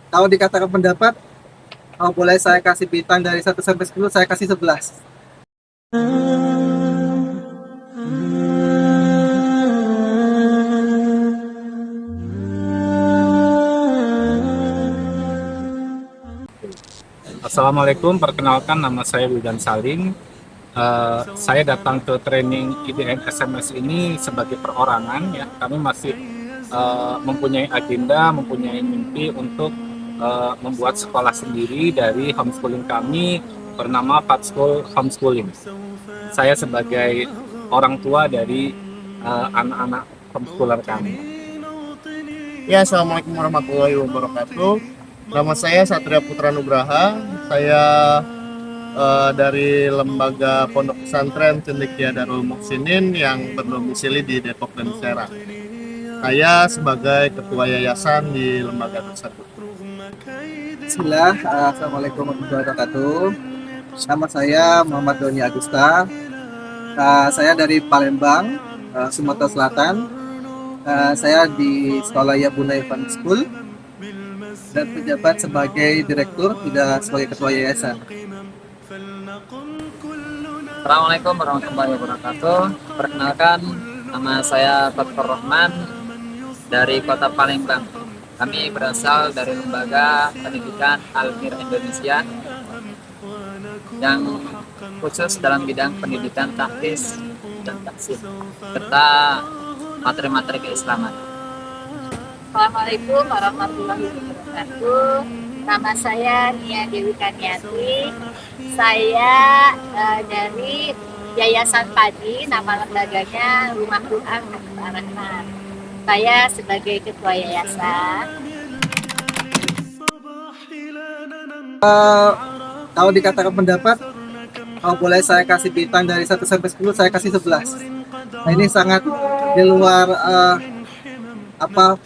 Kalau dikatakan pendapat, boleh saya kasih bintang dari 1 sampai 10, saya kasih 11. Assalamualaikum, perkenalkan nama saya Wildan Salim. Saya datang ke training IDN SMS ini sebagai perorangan ya. Kami masih mempunyai agenda, mempunyai mimpi untuk membuat sekolah sendiri dari homeschooling kami bernama Patschool Homeschooling. Saya sebagai orang tua dari anak-anak homeschooler kami. Ya, Assalamualaikum warahmatullahi wabarakatuh. Nama saya Satria Putra Nugraha. Saya dari Lembaga Pondok Pesantren Cendekia Darul Muhsinin yang berdomisili di Depok dan Serang. Saya sebagai ketua yayasan di lembaga tersebut. Bismillah, Assalamualaikum warahmatullahi wabarakatuh. Nama saya Muhammad Doni Agusta. Saya dari Palembang, Sumatera Selatan. Saya di Sekolah Yabuna Irfan School dan penjabat sebagai direktur, tidak sebagai ketua yayasan. Assalamualaikum warahmatullahi wabarakatuh. Perkenalkan, nama saya Fathur Rahman dari Kota Palembang. Kami berasal dari Lembaga Pendidikan Al-Mir Indonesia yang khusus dalam bidang pendidikan tahfiz dan tahsin serta materi-materi keislaman. Assalamualaikum warahmatullahi wabarakatuh. Nama saya Nia Dewi Kaniati. Saya dari Yayasan Padi, nama lembaganya Rumah Quran Hafizul Rahman. Saya sebagai ketua yayasan. Kalau dikatakan pendapat, boleh saya kasih bintang dari 1 sampai 10, saya kasih 11. Nah, ini sangat di luar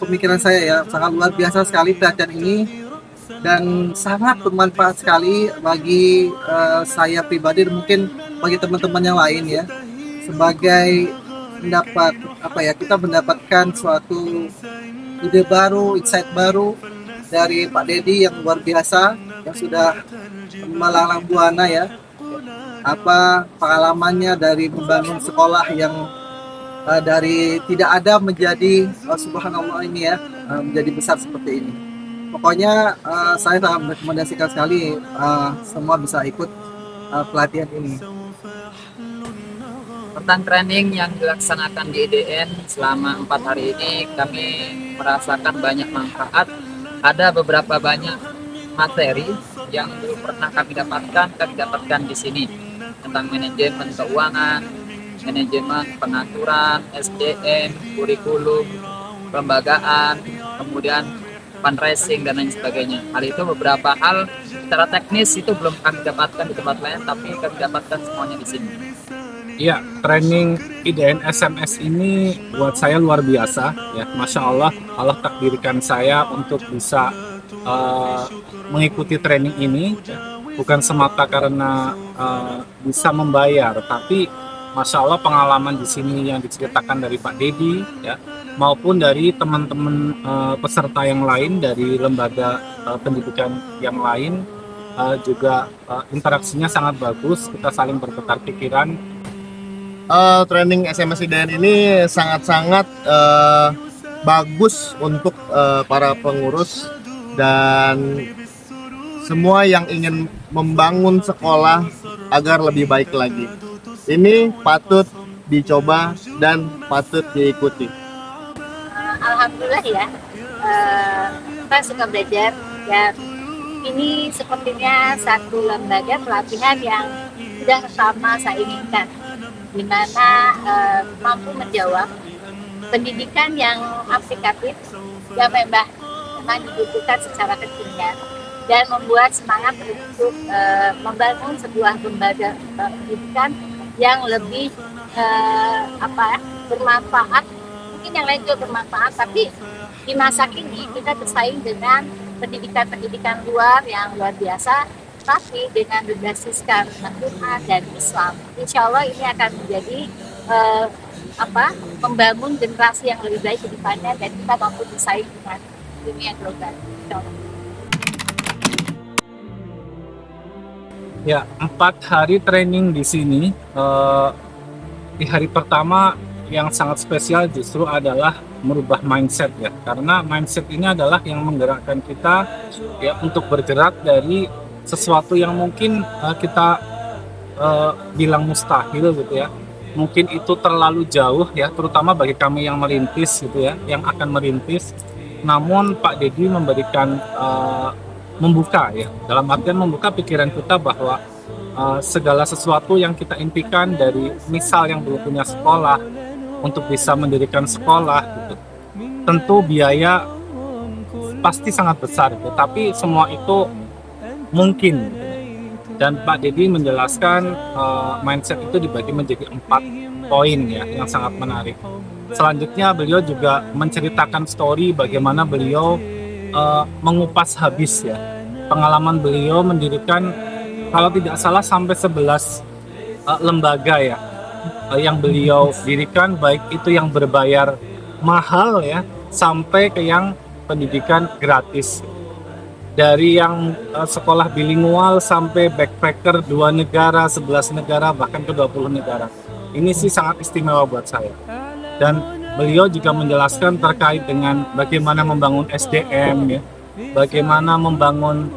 pemikiran saya ya, sangat luar biasa sekali pelatihan ini dan sangat bermanfaat sekali bagi saya pribadi dan mungkin bagi teman-teman yang lain ya. Sebagai kita mendapatkan suatu ide baru, insight baru dari Pak Dedi yang luar biasa, yang sudah melalang buana ya, pengalamannya dari membangun sekolah yang dari tidak ada menjadi subhanallah ini ya, menjadi besar seperti ini. Pokoknya saya sangat merekomendasikan sekali semua bisa ikut pelatihan ini. Tentang training yang dilaksanakan di IDN selama 4 hari ini, kami merasakan banyak manfaat. Ada beberapa banyak materi yang belum pernah kami dapatkan di sini, tentang manajemen keuangan, manajemen pengaturan, SDM, kurikulum, pelembagaan, kemudian fundraising dan lain sebagainya. Hal itu beberapa hal secara teknis itu belum kami dapatkan di tempat lain, tapi kami dapatkan semuanya di sini. Ya, training IDN SMS ini buat saya luar biasa ya. Masya Allah, Allah takdirkan saya untuk bisa mengikuti training ini ya. Bukan semata karena bisa membayar, tapi Masya Allah pengalaman di sini yang diceritakan dari Pak Dedi ya, maupun dari teman-teman peserta yang lain dari lembaga pendidikan yang lain juga interaksinya sangat bagus. Kita saling bertukar pikiran. Training SMS IDN ini sangat-sangat bagus untuk para pengurus dan semua yang ingin membangun sekolah agar lebih baik lagi. Ini patut dicoba dan patut diikuti. Alhamdulillah ya, kita suka belajar dan ini sepertinya satu lembaga pelatihan yang sudah sama saya inginkan, di mana mampu menjawab pendidikan yang aplikatif yang memang dibutuhkan secara kekinian dan membuat semangat untuk membangun sebuah lembaga pendidikan yang lebih bermanfaat. Mungkin yang lain juga bermanfaat, tapi di masa kini kita bersaing dengan pendidikan-pendidikan luar yang luar biasa, tapi dengan berbasiskan Quran dan Islam. Insya Allah ini akan menjadi membangun generasi yang lebih baik ke depannya dan kita mampu bersaing dengan dunia global. Insya Allah. Ya, 4 hari training di sini. Di hari pertama yang sangat spesial justru adalah merubah mindset ya, karena mindset ini adalah yang menggerakkan kita ya untuk bergerak dari sesuatu yang mungkin kita bilang mustahil gitu ya. Mungkin itu terlalu jauh ya, terutama bagi kami yang merintis gitu ya, yang akan merintis. Namun Pak Dedi memberikan membuka ya, dalam artian membuka pikiran kita bahwa segala sesuatu yang kita impikan dari misal yang belum punya sekolah untuk bisa mendirikan sekolah gitu. Tentu biaya pasti sangat besar gitu, tapi semua itu mungkin gitu. Dan Pak Dedi menjelaskan mindset itu dibagi menjadi 4 poin ya yang sangat menarik. Selanjutnya beliau juga menceritakan story bagaimana beliau mengupas habis ya pengalaman beliau mendirikan kalau tidak salah sampai 11 lembaga ya yang beliau dirikan, baik itu yang berbayar mahal ya sampai ke yang pendidikan gratis. Dari yang sekolah bilingual sampai backpacker 2 negara, 11 negara, bahkan ke 20 negara. Ini sih sangat istimewa buat saya. Dan beliau juga menjelaskan terkait dengan bagaimana membangun SDM ya, bagaimana membangun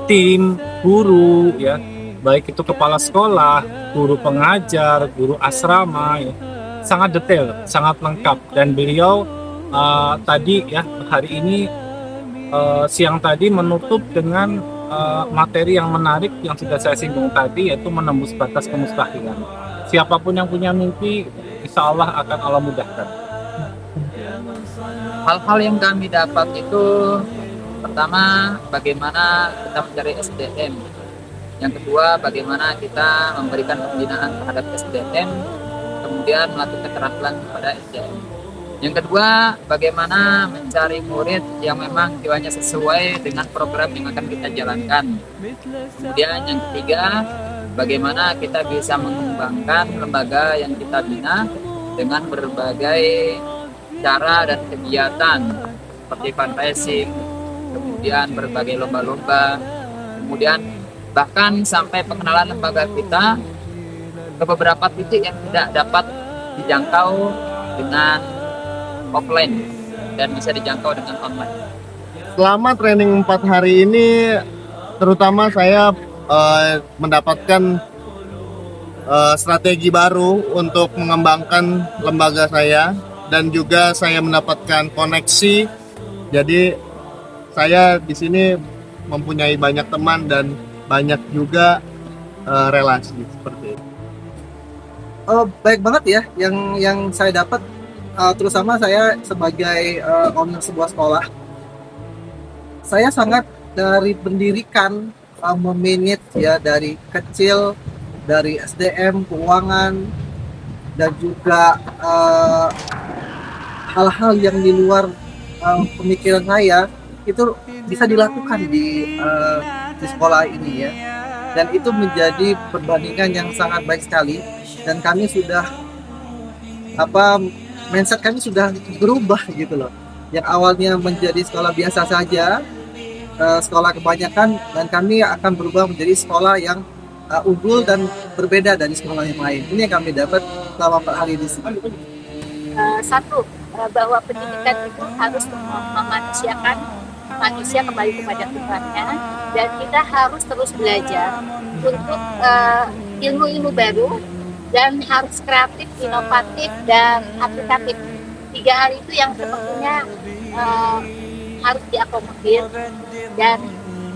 tim guru ya, baik itu kepala sekolah, guru pengajar, guru asrama ya. Sangat detail, sangat lengkap, dan beliau tadi ya hari ini siang tadi menutup dengan materi yang menarik yang sudah saya singgung tadi, yaitu menembus batas kemustahilan. Siapapun yang punya mimpi, insya Allah akan Allah mudahkan. Hal-hal yang kami dapat itu pertama bagaimana kita mencari SDM, yang kedua bagaimana kita memberikan pembinaan terhadap SDM, kemudian melakukan keterampilan pada SDM. Yang kedua, bagaimana mencari murid yang memang jiwanya sesuai dengan program yang akan kita jalankan. Kemudian yang ketiga, bagaimana kita bisa mengembangkan lembaga yang kita bina dengan berbagai cara dan kegiatan seperti fundraising, kemudian berbagai lomba-lomba, kemudian bahkan sampai pengenalan lembaga kita ke beberapa titik yang tidak dapat dijangkau dengan offline dan bisa dijangkau dengan online. Selama training 4 hari ini, terutama saya mendapatkan strategi baru untuk mengembangkan lembaga saya, dan juga saya mendapatkan koneksi. Jadi saya di sini mempunyai banyak teman dan banyak juga relasi seperti itu. Baik banget ya yang saya dapat, terutama saya sebagai owner sebuah sekolah. Saya sangat dari pendidikan memanage ya dari kecil, dari SDM, keuangan, dan juga hal-hal yang di luar pemikiran saya itu bisa dilakukan di sekolah ini ya. Dan itu menjadi perbandingan yang sangat baik sekali, dan kami sudah mindset kami sudah berubah gitu loh. Yang awalnya menjadi sekolah biasa saja, sekolah kebanyakan, dan kami akan berubah menjadi sekolah yang unggul dan berbeda dari sekolah yang lain. Ini yang kami dapat selama 4 hari di sini. Satu, bahwa pendidikan itu harus memanusiakan manusia kembali kepada Tuhannya, dan kita harus terus belajar untuk ilmu-ilmu baru, dan harus kreatif, inovatif, dan aplikatif. 3 hal itu yang sepertinya harus diakomodir, dan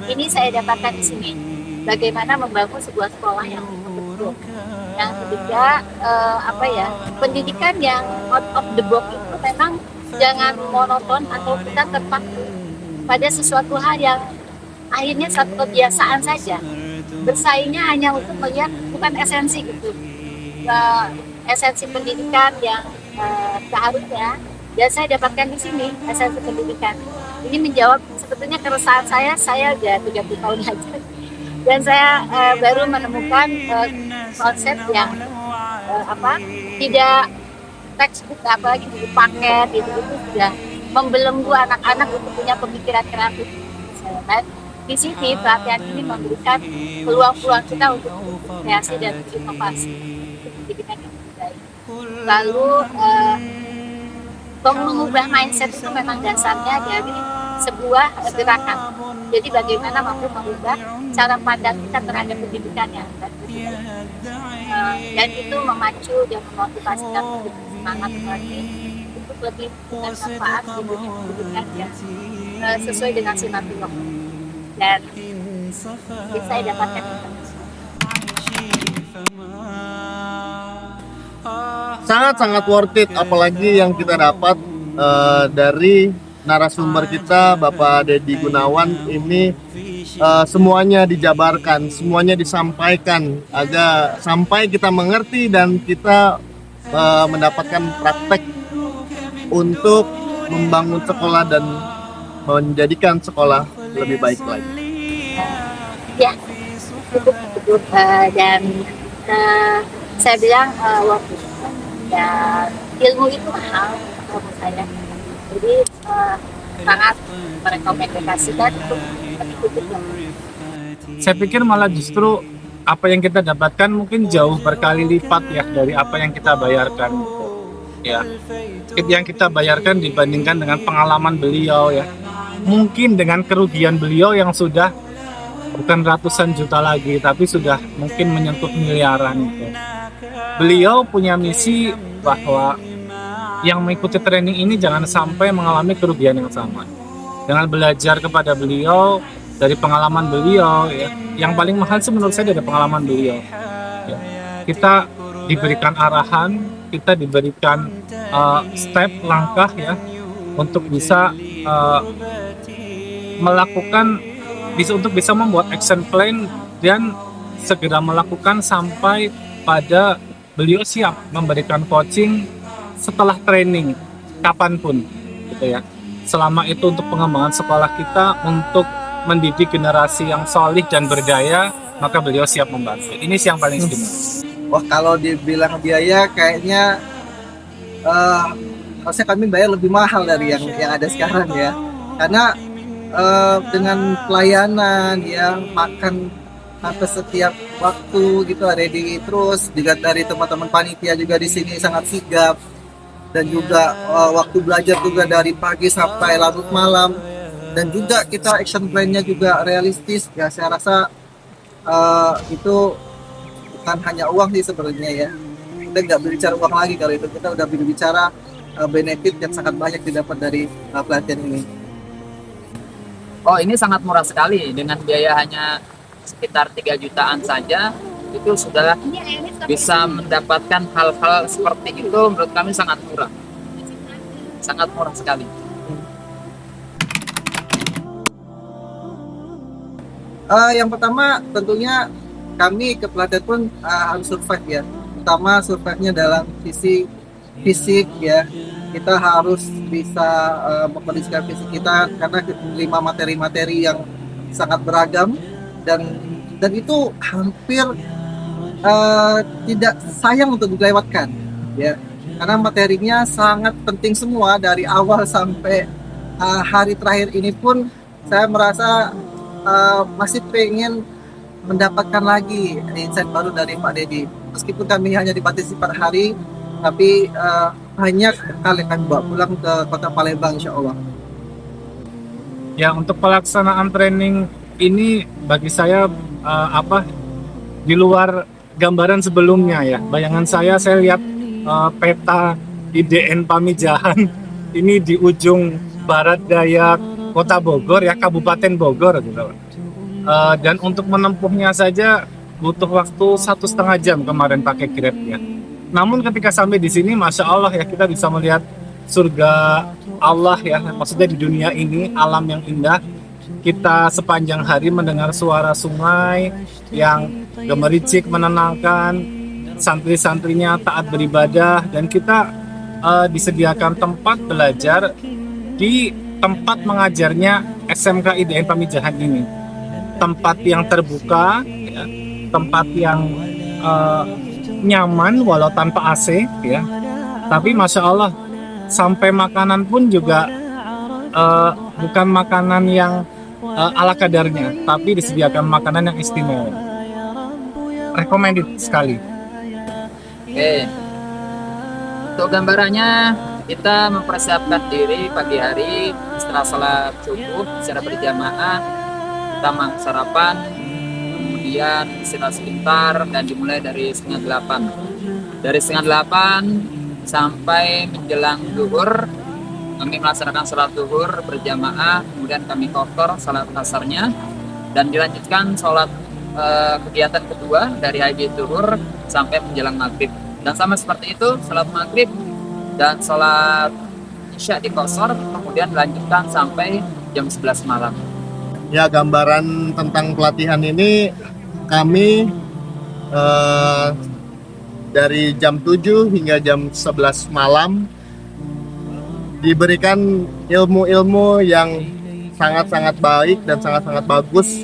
ini saya dapatkan di sini. Bagaimana membangun sebuah sekolah yang betul. Yang ketiga, pendidikan yang out of the box itu memang jangan monoton atau kita terpaku pada sesuatu hal yang akhirnya satu kebiasaan saja. Bersaingnya hanya untuk melihat bukan esensi gitu. Esensi pendidikan yang seharusnya, dan saya dapatkan di sini esensi pendidikan. Ini menjawab sebetulnya keresahan saya udah 30 tahun aja, dan saya baru menemukan konsep yang tidak textbook, apalagi buku paket itu sudah membelenggu anak-anak untuk punya pemikiran kreatif. di sini pelatihan ini memberikan peluang-peluang kita untuk kreasi dan inovasi untuk pendidikan yang lebih baik. Lalu mengubah mindset itu memang dasarnya dari sebuah gerakan. Jadi bagaimana mampu mengubah cara pandang kita terhadap pendidikan yang lebih baik. Dan itu memacu dan memotivasi kita untuk semangat lagi untuk lebih bermanfaat di dunia pendidikan yang sesuai dengan sunatullah. Dan saya dapatkan itu. Sangat-sangat worth it, apalagi yang kita dapat dari narasumber kita Bapak Deddy Gunawan ini. Semuanya dijabarkan, semuanya disampaikan agar sampai kita mengerti dan kita mendapatkan praktek untuk membangun sekolah dan menjadikan sekolah lebih baik lagi. Ya, cukup dan saya bilang waktu dan ilmu itu mahal menurut saya. Jadi sangat merekomendasikan untuk mengikuti. Saya pikir malah justru apa yang kita dapatkan mungkin jauh berkali lipat ya dari apa yang kita bayarkan. Ya, yang kita bayarkan dibandingkan dengan pengalaman beliau ya. Mungkin dengan kerugian beliau yang sudah bukan ratusan juta lagi, tapi sudah mungkin menyentuh miliaran gitu. Beliau punya misi bahwa yang mengikuti training ini jangan sampai mengalami kerugian yang sama. Dengan belajar kepada beliau, dari pengalaman beliau ya, yang paling mahal sih menurut saya dari pengalaman beliau ya. Kita diberikan arahan, kita diberikan step langkah ya untuk bisa melakukan, untuk bisa membuat action plan dan segera melakukan sampai pada beliau siap memberikan coaching setelah training kapanpun gitu ya. Selama itu untuk pengembangan sekolah kita, untuk mendidik generasi yang solih dan berdaya, maka beliau siap membantu. Ini sih yang paling istimewa. Wah, kalau dibilang biaya kayaknya harusnya kami bayar lebih mahal dari yang ada sekarang ya. Karena dengan pelayanan ya, makan hampir setiap waktu gitu ready, terus juga dari teman-teman panitia juga di sini sangat sigap, dan juga waktu belajar juga dari pagi sampai larut malam, dan juga kita action plan-nya juga realistis ya. Saya rasa itu bukan hanya uang sih sebenarnya ya. Kita nggak berbicara uang lagi kalau itu, kita udah berbicara benefit yang sangat banyak didapat dari pelatihan ini. Oh, ini sangat murah sekali, dengan biaya hanya sekitar 3 jutaan saja itu sudah bisa mendapatkan hal-hal seperti itu. Menurut kami sangat murah sekali. Yang pertama tentunya kami ke pelatihan pun harus survive ya. Pertama survive-nya dalam sisi fisik ya. Kita harus bisa mengkondisikan fisik kita karena menerima materi-materi yang sangat beragam, dan itu hampir tidak sayang untuk dilewatkan ya, karena materinya sangat penting semua dari awal sampai hari terakhir ini pun saya merasa masih pengen mendapatkan lagi insight baru dari Pak Deddy. Meskipun kami hanya dibatasi per hari, tapi banyak kali kami bawa pulang ke kota Palembang, insya Allah. Ya, untuk pelaksanaan training ini bagi saya di luar gambaran sebelumnya ya. Bayangan saya lihat peta IDN Pamijahan ini di ujung barat daya kota Bogor ya, Kabupaten Bogor gitu. Dan untuk menempuhnya saja butuh waktu 1,5 jam kemarin pakai Grab ya. Namun ketika sampai di sini, masya Allah ya, kita bisa melihat surga Allah ya, maksudnya di dunia ini alam yang indah. Kita sepanjang hari mendengar suara sungai yang gemericik menenangkan, santri-santrinya taat beribadah, dan kita disediakan tempat belajar di tempat mengajarnya SMK IDN Pamijahan ini. Tempat yang terbuka ya, tempat yang nyaman walau tanpa AC ya, tapi masya Allah sampai makanan pun juga bukan makanan yang ala kadarnya, tapi disediakan makanan yang istimewa. Recommended sekali. Oke, untuk gambarannya kita mempersiapkan diri pagi hari setelah sholat subuh secara berjamaah. Kita sarapan, kemudian istirahat sebentar dan dimulai dari 7:30. Dari 7:30 sampai menjelang zuhur kami melaksanakan sholat zuhur berjamaah, kemudian kami kotor sholat asarnya dan dilanjutkan sholat kegiatan kedua dari habis zuhur sampai menjelang maghrib. Dan sama seperti itu, sholat maghrib dan sholat isya di kosor, kemudian dilanjutkan sampai jam 11 malam. Ya, gambaran tentang pelatihan ini kami dari jam 7 hingga jam 11 malam diberikan ilmu-ilmu yang sangat-sangat baik dan sangat-sangat bagus,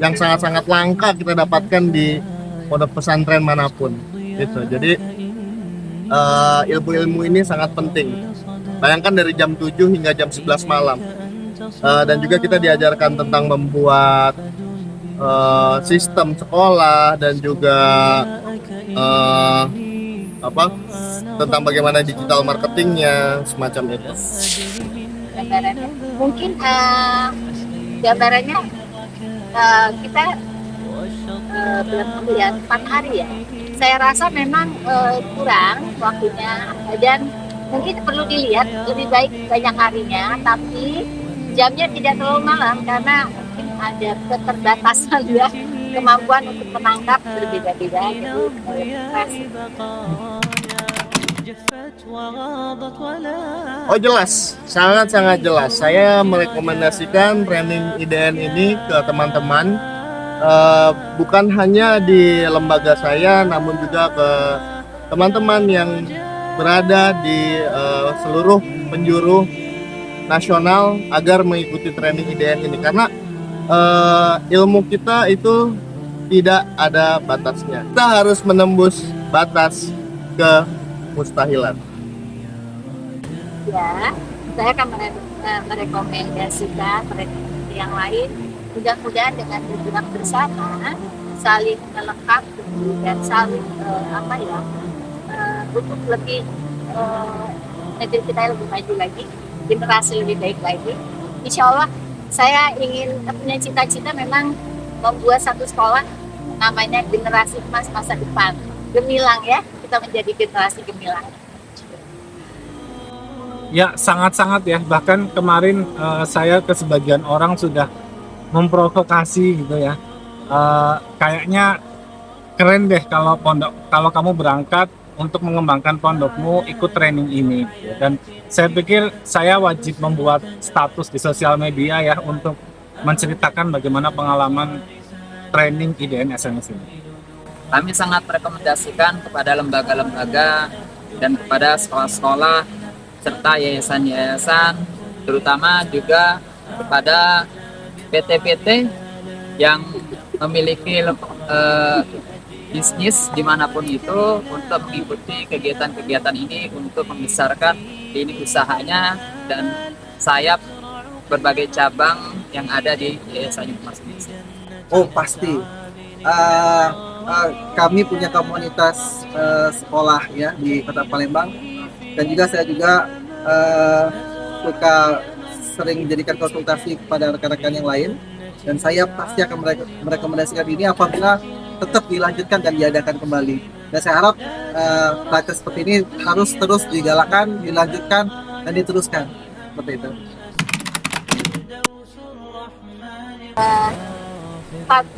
yang sangat-sangat langka kita dapatkan di pondok pesantren manapun gitu. Jadi ilmu-ilmu ini sangat penting. Bayangkan dari jam 7 hingga jam 11 malam. Dan juga kita diajarkan tentang membuat sistem sekolah dan juga tentang bagaimana digital marketingnya, semacam itu. Gambarannya mungkin gambarannya kita belum melihat 4 hari ya. Saya rasa memang kurang waktunya dan mungkin perlu dilihat lebih baik banyak harinya, tapi jamnya tidak terlalu malam karena mungkin ada keterbatasan ya, kemampuan untuk menangkap berbeda-beda. Jadi Oh jelas, sangat-sangat jelas. Saya merekomendasikan training IDN ini ke teman-teman, bukan hanya di lembaga saya, namun juga ke teman-teman yang berada di seluruh penjuru nasional agar mengikuti training IDN ini, karena ilmu kita itu tidak ada batasnya. Kita harus menembus batas kemustahilan. ya, saya akan merekomendasikan yang lain. Mudah-mudahan dengan bergerak bersama, saling melengkapi dan saling untuk lebih negeri kita lebih maju lagi, generasi lebih baik lagi. Insya Allah saya ingin punya cita-cita memang membuat satu sekolah namanya generasi emas masa depan, gemilang ya, kita menjadi generasi gemilang. Ya, sangat-sangat ya. Bahkan kemarin saya ke sebagian orang sudah memprovokasi gitu ya. Kayaknya keren deh kalau kamu berangkat untuk mengembangkan pondokmu ikut training ini. Dan saya pikir saya wajib membuat status di sosial media ya untuk menceritakan bagaimana pengalaman training IDN SMS ini. Kami sangat merekomendasikan kepada lembaga-lembaga dan kepada sekolah-sekolah serta yayasan-yayasan, terutama juga kepada PT-PT yang memiliki bisnis dimanapun itu untuk mengikuti kegiatan-kegiatan ini untuk membesarkan lini usahanya dan sayap berbagai cabang yang ada di yayasannya masing-masing. Oh pasti. Kami punya komunitas sekolah ya di Kota Palembang, dan juga saya juga suka sering menjadikan konsultasi kepada rekan-rekan yang lain, dan saya pasti akan merekomendasikan ini apabila tetap dilanjutkan dan diadakan kembali. Dan saya harap praktek seperti ini harus terus digalakkan, dilanjutkan, dan diteruskan seperti itu.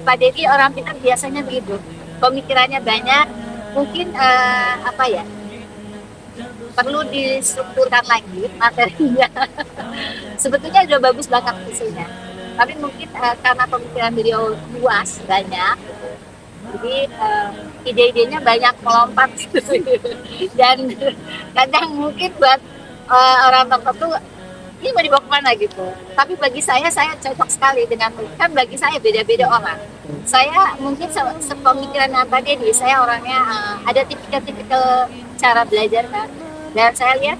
Pak Dedi orang pintar biasanya begitu, pemikirannya banyak, mungkin perlu distrukturkan lagi materinya. Sebetulnya sudah bagus banget isinya, tapi mungkin karena pemikiran beliau luas banyak, jadi ide-idenya banyak melompat dan kadang mungkin buat orang tertentu ini mau dibawa kemana gitu. Tapi bagi saya cocok sekali dengan, kan bagi saya beda-beda orang. Saya mungkin sepemikiran apa Dedi, saya orangnya ada tipikal cara belajar kan. Dan saya lihat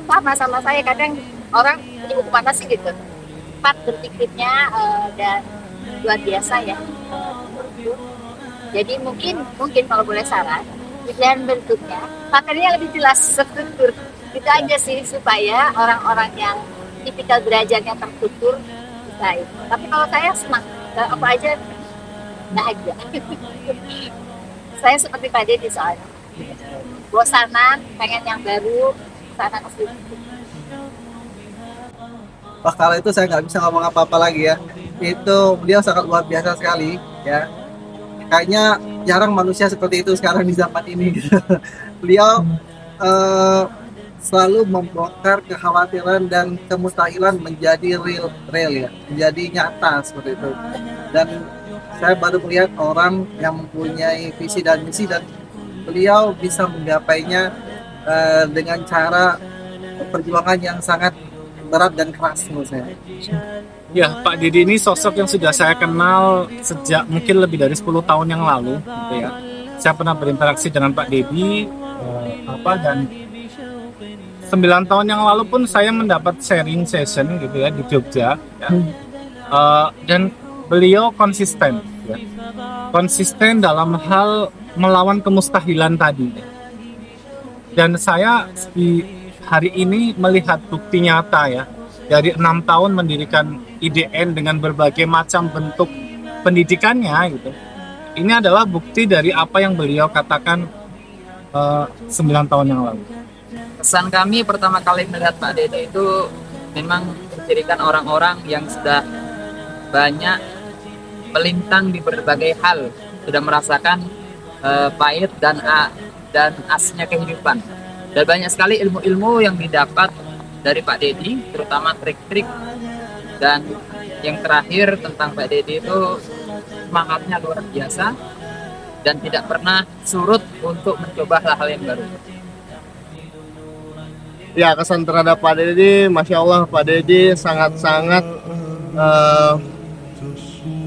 sama saya, kadang orang ini mau kemana sih gitu. cepat berpikirnya dan luar biasa ya. Menurutku. Jadi mungkin kalau boleh saran, pilihan bentuknya materinya lebih jelas, struktur. Itu aja sih supaya orang-orang yang tipikal belajarnya terstruktur bisa itu. Tapi kalau saya senang, apa aja bahagia. Saya seperti Pak Deddy soalnya. Bosanan, pengen yang baru, sana kesini. Wah, kalau itu saya nggak bisa ngomong apa-apa lagi ya. Itu beliau sangat luar biasa sekali ya. Kayaknya jarang manusia seperti itu sekarang di zaman ini. Beliau selalu membongkar kekhawatiran dan kemustahilan menjadi real ya, menjadi nyata seperti itu. Dan saya baru melihat orang yang mempunyai visi dan misi dan beliau bisa menggapainya dengan cara perjuangan yang sangat berat dan keras menurut saya. Ya, Pak Deddy ini sosok yang sudah saya kenal sejak mungkin lebih dari 10 tahun yang lalu, gitu ya. Saya pernah berinteraksi dengan Pak Deddy, dan 9 tahun yang lalu pun saya mendapat sharing session gitu ya di Jogja, ya. Dan beliau konsisten, ya. Konsisten dalam hal melawan kemustahilan tadi. Dan saya di hari ini melihat bukti nyata ya, dari 6 tahun mendirikan IDN dengan berbagai macam bentuk pendidikannya gitu. Ini adalah bukti dari apa yang beliau katakan 9 tahun yang lalu. Kesan kami pertama kali melihat Pak Deddy itu memang mencirikan orang-orang yang sudah banyak melintang di berbagai hal, sudah merasakan pahit dan asnya kehidupan. Dan banyak sekali ilmu-ilmu yang didapat dari Pak Deddy, terutama trik-trik. Dan yang terakhir tentang Pak Deddy itu semangatnya luar biasa dan tidak pernah surut untuk mencoba hal-hal yang baru. Ya, kesan terhadap Pak Deddy, Masya Allah, Pak Deddy sangat-sangat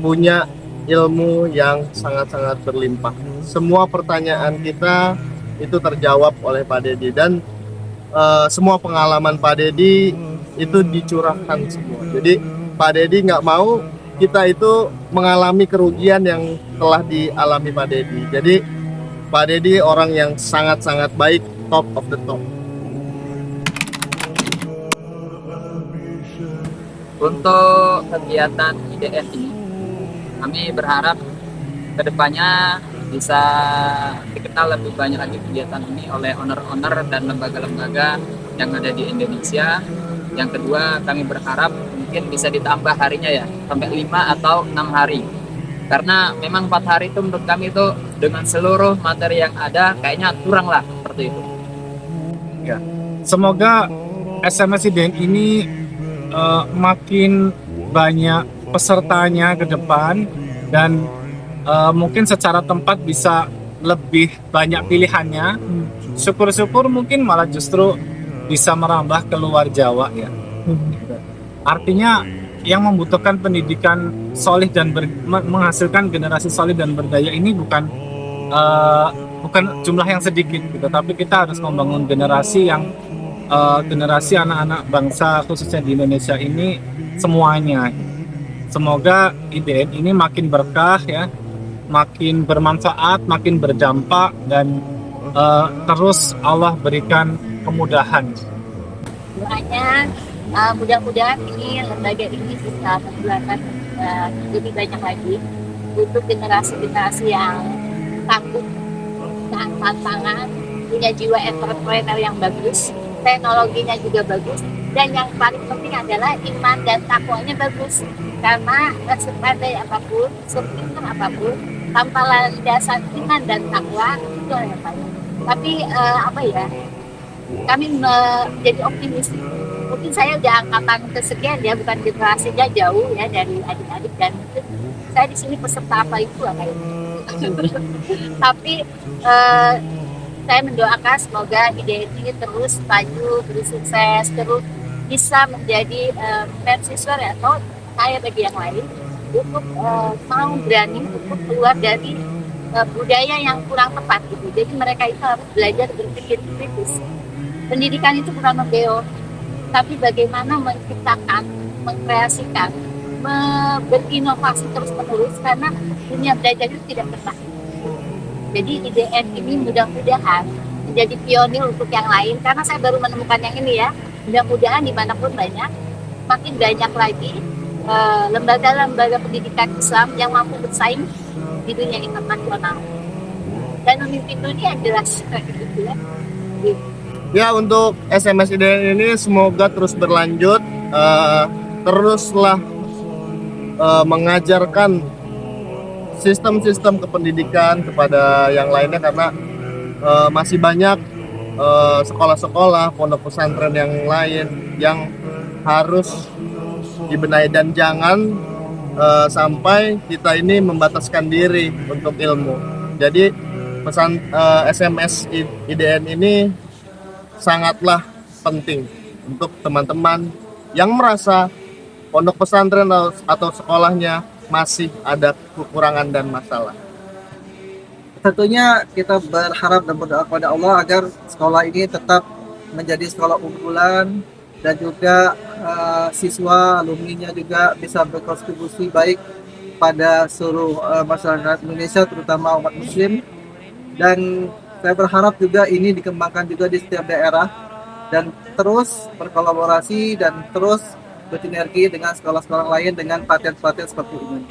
punya ilmu yang sangat-sangat berlimpah. Semua pertanyaan kita itu terjawab oleh Pak Deddy dan semua pengalaman Pak Deddy itu dicurahkan semua. Jadi Pak Deddy nggak mau kita itu mengalami kerugian yang telah dialami Pak Deddy. Jadi Pak Deddy orang yang sangat-sangat baik, top of the top. Untuk kegiatan IDN ini, kami berharap kedepannya bisa dikenal lebih banyak lagi kegiatan ini oleh owner-owner dan lembaga-lembaga yang ada di Indonesia. Yang kedua, kami berharap mungkin bisa ditambah harinya ya, sampai 5 atau 6 hari. Karena memang 4 hari itu menurut kami itu dengan seluruh materi yang ada kayaknya kurang lah, seperti itu. Ya. Semoga SMS IDN ini makin banyak pesertanya ke depan dan mungkin secara tempat bisa lebih banyak pilihannya. Syukur-syukur mungkin malah justru bisa merambah ke luar Jawa ya. Artinya yang membutuhkan pendidikan solid dan menghasilkan generasi solid dan berdaya ini bukan jumlah yang sedikit gitu, tapi kita harus membangun generasi yang generasi anak-anak bangsa khususnya di Indonesia ini semuanya. Semoga IDN ini makin berkah ya, makin bermanfaat, makin berdampak dan terus Allah berikan kemudahan. Doanya mudah-mudahan ini lembaga ini bisa menggelarkan lebih banyak lagi untuk generasi-generasi yang takut dengan tantangan, punya jiwa entrepreneur yang bagus, teknologinya juga bagus, dan yang paling penting adalah iman dan takwanya bagus. Karena sepandai apapun, sepintar apapun, tanpa landasan iman dan takwa itu yang paling. Tapi kami menjadi optimis. Mungkin saya udah angkatan kesekian ya, bukan generasinya jauh ya dari adik-adik, dan mungkin saya di sini peserta apa itu tapi saya mendoakan semoga IDN ini terus maju, terus sukses, terus bisa menjadi mercusuar atau saya bagi yang lain untuk mau berani untuk keluar dari budaya yang kurang tepat gitu. Jadi mereka itu harus belajar berpikir kritis. Pendidikan itu bukan membeo, tapi bagaimana menciptakan mengkreasikan, berinovasi terus-menerus karena dunia belajar itu tidak pernah. Jadi IDN ini mudah-mudahan menjadi pionir untuk yang lain karena saya baru menemukan yang ini ya. Mudah-mudahan dimanapun makin banyak lagi lembaga-lembaga pendidikan Islam yang mampu bersaing di dunia internasional dan memimpin dunia jelas gitu ya. Ya, untuk SMS IDN ini semoga terus berlanjut, teruslah mengajarkan sistem-sistem kependidikan kepada yang lainnya karena masih banyak sekolah-sekolah, pondok pesantren yang lain yang harus dibenahi dan jangan sampai kita ini membataskan diri untuk ilmu. Jadi pesan SMS IDN ini sangatlah penting untuk teman-teman yang merasa pondok pesantren atau sekolahnya masih ada kekurangan dan masalah. Tentunya kita berharap dan berdoa kepada Allah agar sekolah ini tetap menjadi sekolah unggulan dan juga siswa alumninya juga bisa berkontribusi baik pada seluruh masyarakat Indonesia terutama umat muslim, dan saya berharap juga ini dikembangkan juga di setiap daerah dan terus berkolaborasi dan terus bersinergi dengan sekolah-sekolah lain dengan pelatihan-pelatihan seperti ini.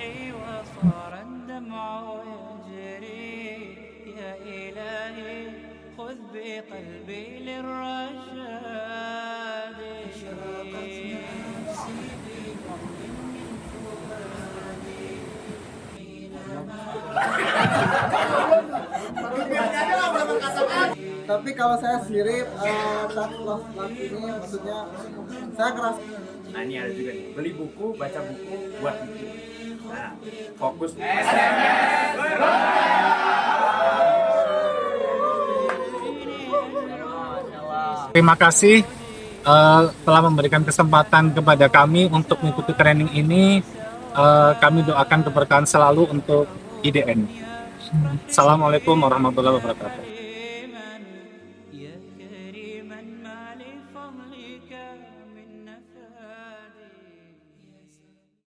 Tapi kalau saya sendiri saat love ini maksudnya saya keras. Nah ini ada juga nih, beli buku, baca buku, buat buku. Nah, fokus. Terima kasih telah memberikan kesempatan kepada kami untuk mengikuti training ini. Kami doakan keberkahan selalu untuk IDN. Assalamualaikum warahmatullahi wabarakatuh.